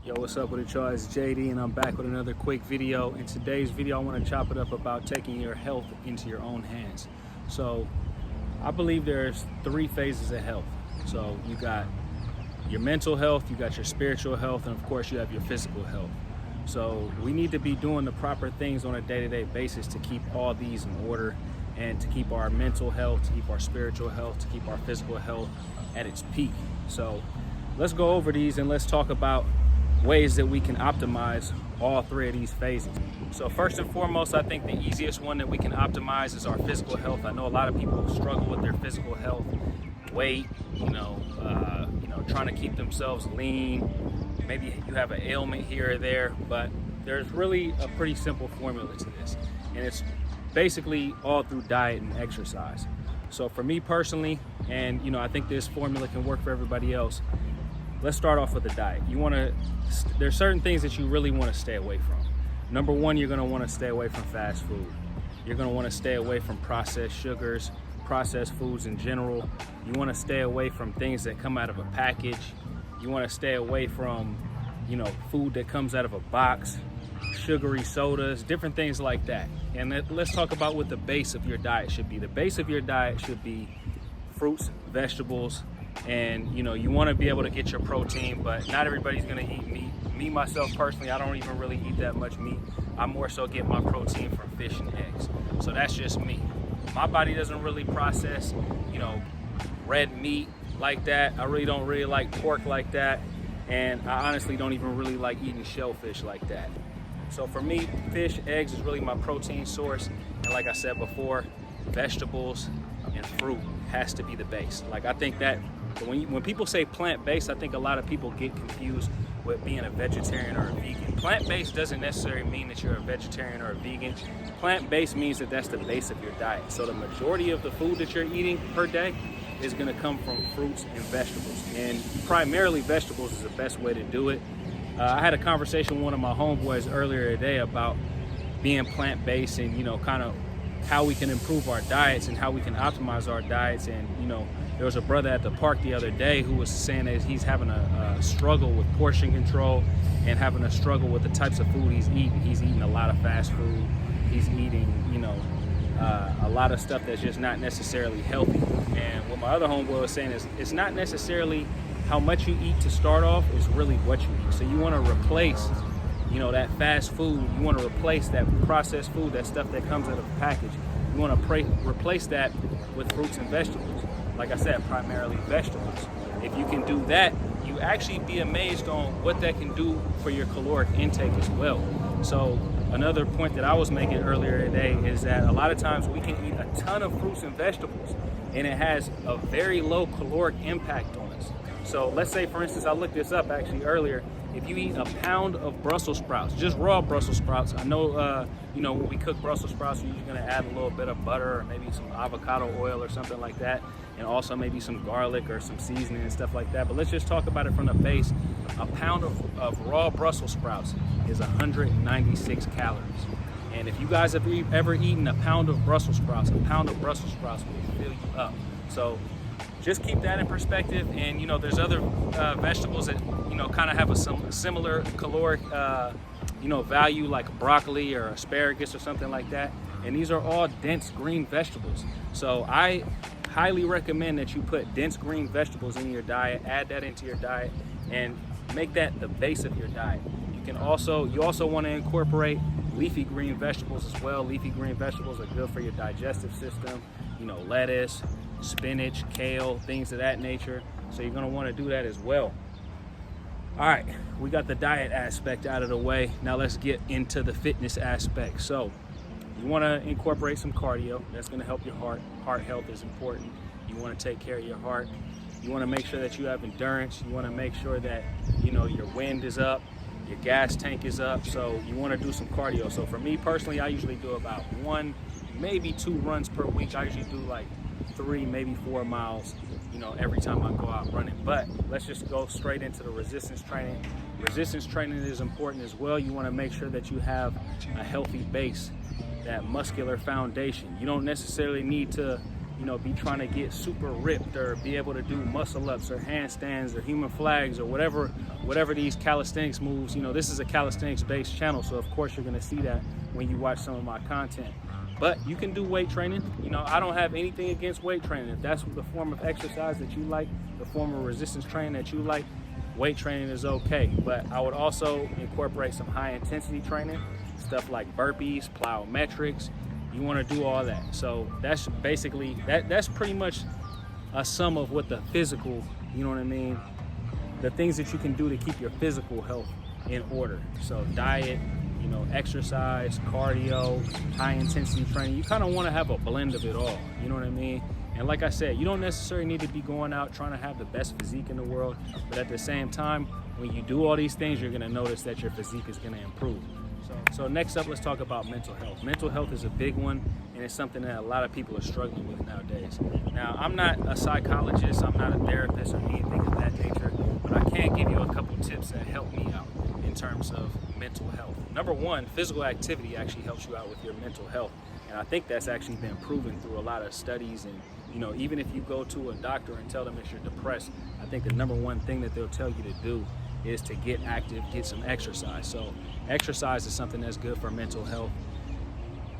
Yo, what's up with it, y'all? It's JD and I'm back with another quick video. In today's video, I want to chop it up about taking your health into your own hands. So I believe there's three phases of health. So you got your mental health, you got your spiritual health, and of course you have your physical health. So we need to be doing the proper things on a day-to-day basis to keep all these in order and to keep our mental health, to keep our spiritual health, to keep our physical health at its peak. So let's go over these and let's talk about ways that we can optimize all three of these phases. So first and foremost, I think the easiest one that we can optimize is our physical health. I know a lot of people struggle with their physical health, weight, trying to keep themselves lean. Maybe you have an ailment here or there, but there's really a pretty simple formula to this. And it's basically all through diet and exercise. So for me personally, and I think this formula can work for everybody else, let's start off with the diet. There's certain things that you really want to stay away from. Number one, you're going to want to stay away from fast food. You're going to want to stay away from processed sugars, processed foods in general. You want to stay away from things that come out of a package. You want to stay away from, food that comes out of a box, sugary sodas, different things like that. And let's talk about what the base of your diet should be. The base of your diet should be fruits, vegetables, and you want to be able to get your protein, but not everybody's going to eat meat. Me, myself personally, I don't even really eat that much meat. I more so get my protein from fish and eggs. So that's just me. My body doesn't really process, red meat like that. I really don't like pork like that. And I honestly don't even really like eating shellfish like that. So for me, fish, eggs is really my protein source. And like I said before, vegetables and fruit has to be the base. Like I think that when people say plant-based, I think a lot of people get confused with being a vegetarian or a vegan. Plant-based doesn't necessarily mean that you're a vegetarian or a vegan. Plant-based means that that's the base of your diet. So the majority of the food that you're eating per day is gonna come from fruits and vegetables. And primarily vegetables is the best way to do it. I had a conversation with one of my homeboys earlier today about being plant-based and kind of how we can improve our diets and how we can optimize our diets. And there was a brother at the park the other day who was saying that he's having a struggle with portion control and having a struggle with the types of food he's eating. He's eating a lot of fast food. He's eating, a lot of stuff that's just not necessarily healthy. And what my other homeboy was saying is it's not necessarily how much you eat to start off, it's really what you eat. So you want to replace that fast food. You want to replace that processed food, that stuff that comes out of a package. You want to replace that with fruits and vegetables. Like I said, primarily vegetables. If you can do that, you actually be amazed on what that can do for your caloric intake as well. So another point that I was making earlier today is that a lot of times we can eat a ton of fruits and vegetables and it has a very low caloric impact on us. So let's say, for instance, I looked this up actually earlier. If you eat a pound of Brussels sprouts, just raw Brussels sprouts, I know, when we cook Brussels sprouts, we're usually gonna add a little bit of butter or maybe some avocado oil or something like that, and also maybe some garlic or some seasoning and stuff like that. But let's just talk about it from the base. A pound of raw Brussels sprouts is 196 calories. And if you guys have ever eaten a pound of Brussels sprouts will fill you up. So just keep that in perspective. And there's other vegetables that kind of have a similar caloric value, like broccoli or asparagus or something like that. And these are all dense green vegetables. So I highly recommend that you put dense green vegetables in your diet, add that into your diet, and make that the base of your diet. You also want to incorporate leafy green vegetables as well. Leafy green vegetables are good for your digestive system. Lettuce, spinach, kale, things of that nature. So you're going to want to do that as well. All right, we got the diet aspect out of the way. Now let's get into the fitness aspect. So you want to incorporate some cardio. That's going to help your heart. Heart health is important. You want to take care of your heart. You want to make sure that you have endurance. You want to make sure that your wind is up, your gas tank is up. So you want to do some cardio. So for me personally, I usually do about 1, maybe 2 runs per week. I usually do like 3, maybe 4 miles, every time I go out running. But let's just go straight into the resistance training. Resistance training is important as well. You want to make sure that you have a healthy base, that muscular foundation. You don't necessarily need to be trying to get super ripped or be able to do muscle ups or handstands or human flags or whatever whatever these calisthenics moves, this is a calisthenics based channel, so of course you're gonna see that when you watch some of my content. But you can do weight training. I don't have anything against weight training. If that's the form of exercise that you like, the form of resistance training that you like, weight training is okay. But I would also incorporate some high intensity training, stuff like burpees, plyometrics. You want to do all that. So that's basically, that's pretty much a sum of what the physical, you know what I mean? The things that you can do to keep your physical health in order. So diet, exercise, cardio, high intensity training. You kind of want to have a blend of it all, you know what I mean? And like I said, you don't necessarily need to be going out trying to have the best physique in the world, but at the same time, when you do all these things, you're gonna notice that your physique is gonna improve. So next up, let's talk about mental health. Mental health is a big one, and it's something that a lot of people are struggling with nowadays. Now, I'm not a psychologist, I'm not a therapist or anything of that nature, but I can give you a couple tips that help me out in terms of mental health. Number one, physical activity actually helps you out with your mental health. And I think that's actually been proven through a lot of studies. And, even if you go to a doctor and tell them that you're depressed, I think the number one thing that they'll tell you to do is to get active, get some exercise. So exercise is something that's good for mental health.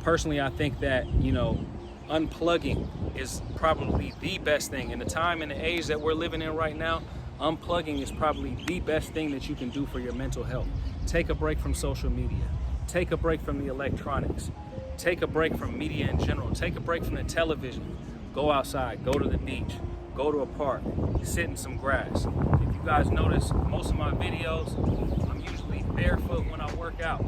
Personally, I think that, unplugging is probably the best thing. In the time and the age that we're living in right now, unplugging is probably the best thing that you can do for your mental health. Take a break from social media. Take a break from the electronics. Take a break from media in general. Take a break from the television. Go outside, go to the beach, go to a park, sit in some grass. If you guys notice, most of my videos, I'm usually barefoot when I work out.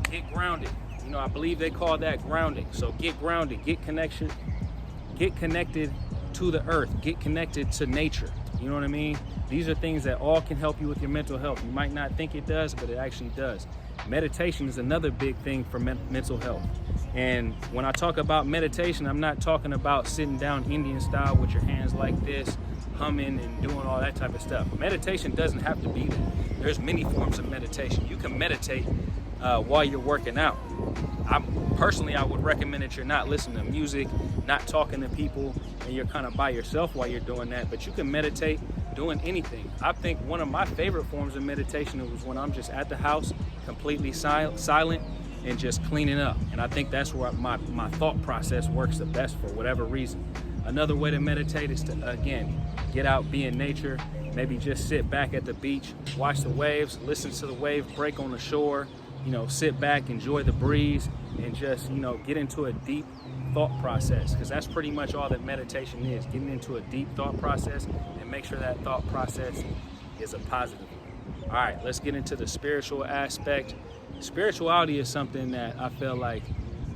Get grounded. I believe they call that grounding. So get grounded, get connected to the earth, get connected to nature. You know what I mean? These are things that all can help you with your mental health. You might not think it does, but it actually does. Meditation is another big thing for mental health. And when I talk about meditation, I'm not talking about sitting down Indian style with your hands like this, humming and doing all that type of stuff. Meditation doesn't have to be that. There's many forms of meditation. You can meditate while you're working out. Personally, I would recommend that you're not listening to music, not talking to people, and you're kind of by yourself while you're doing that. But you can meditate doing anything. I think one of my favorite forms of meditation was when I'm just at the house, completely silent, and just cleaning up. And I think that's where my thought process works the best for whatever reason. Another way to meditate is to, again, get out, be in nature, maybe just sit back at the beach, watch the waves, listen to the wave break on the shore, sit back, enjoy the breeze, and just, get into a deep thought process, because that's pretty much all that meditation is, getting into a deep thought process and make sure that thought process is a positive one. All right, let's get into the spiritual aspect. Spirituality is something that I feel like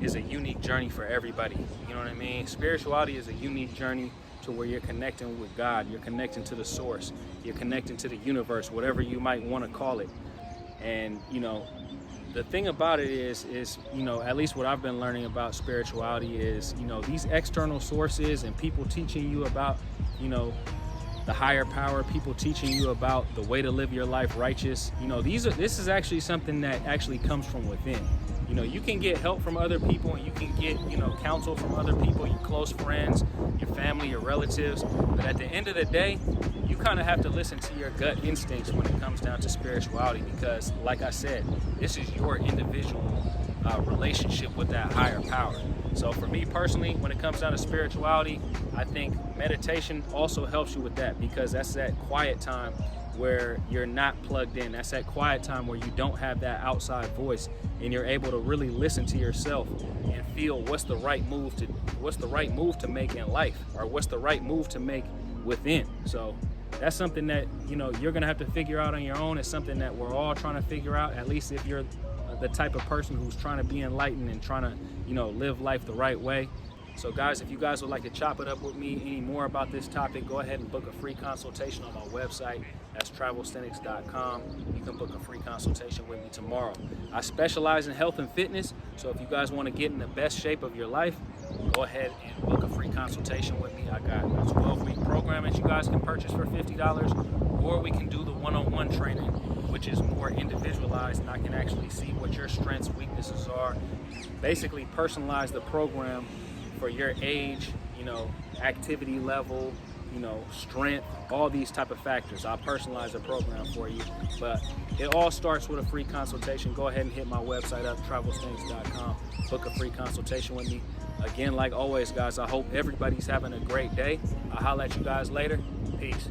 is a unique journey for everybody. You know what I mean? Spirituality is a unique journey to where you're connecting with God, you're connecting to the source, you're connecting to the universe, whatever you might want to call it. And, the thing about it is, at least what I've been learning about spirituality is, these external sources and people teaching you about, the higher power, people teaching you about the way to live your life righteous. This is actually something that actually comes from within. You can get help from other people, and you can get, counsel from other people, your close friends, your family, your relatives. But at the end of the day, you kind of have to listen to your gut instincts when it comes down to spirituality, because like I said, this is your individual relationship with that higher power. So for me personally, when it comes down to spirituality, I think meditation also helps you with that, because that's that quiet time where you're not plugged in. That's that quiet time where you don't have that outside voice, and you're able to really listen to yourself and feel what's the right move to make in life, or what's the right move to make within. So that's something that you're gonna have to figure out on your own. It's something that we're all trying to figure out, at least if you're the type of person who's trying to be enlightened and trying to live life the right way. So guys, if you guys would like to chop it up with me any more about this topic, go ahead and book a free consultation on my website. That's Travelsthenix.com. You can book a free consultation with me tomorrow. I specialize in health and fitness, so if you guys want to get in the best shape of your life, go ahead and book a free consultation with me. I got a 12-week program that you guys can purchase for $50, or we can do the one-on-one training, which is more individualized, and I can actually see what your strengths, weaknesses are. Basically personalize the program for your age, activity level, you know, strength, all these type of factors. I'll personalize a program for you, but it all starts with a free consultation. Go ahead and hit my website up, travelsthenix.com. Book a free consultation with me. Again, like always, guys, I hope everybody's having a great day. I'll holler at you guys later. Peace.